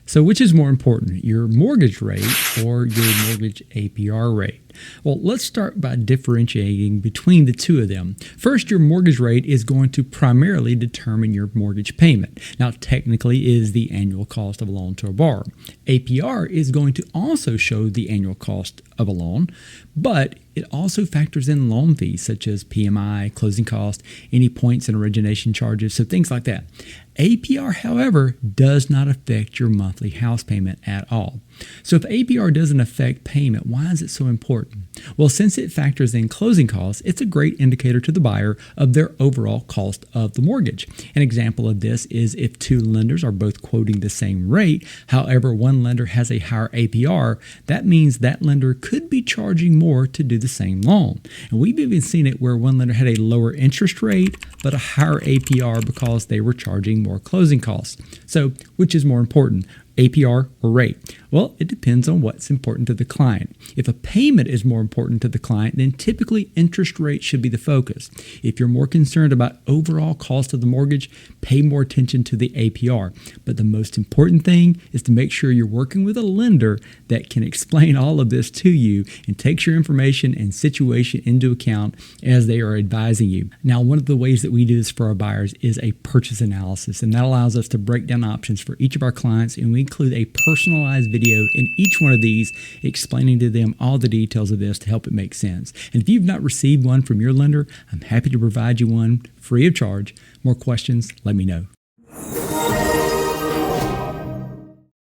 So which is more important, your mortgage rate or your mortgage APR rate? Well, let's start by differentiating between the two of them. First, your mortgage rate is going to primarily determine your mortgage payment. Now, technically, it is the annual cost of a loan to a borrower. APR is going to also show the annual cost of a loan, but it also factors in loan fees such as PMI, closing costs, any points and origination charges, so things like that. APR, however, does not affect your monthly house payment at all. So if APR doesn't affect payment, why is it so important? Well, since it factors in closing costs, it's a great indicator to the buyer of their overall cost of the mortgage. An example of this is if two lenders are both quoting the same rate, however, one lender has a higher APR, that means that lender could be charging more to do the same loan. And we've even seen it where one lender had a lower interest rate, but a higher APR because they were charging more closing costs. So which is more important, APR or rate? Well, it depends on what's important to the client. If a payment is more important to the client, then typically interest rate should be the focus. If you're more concerned about overall cost of the mortgage, pay more attention to the APR. But the most important thing is to make sure you're working with a lender that can explain all of this to you and takes your information and situation into account as they are advising you. Now, one of the ways that we do this for our buyers is a purchase analysis, and that allows us to break down options for each of our clients, and we include a personalized video in each one of these explaining to them all the details of this to help it make sense. And if you've not received one from your lender, I'm happy to provide you one free of charge. More questions, let me know.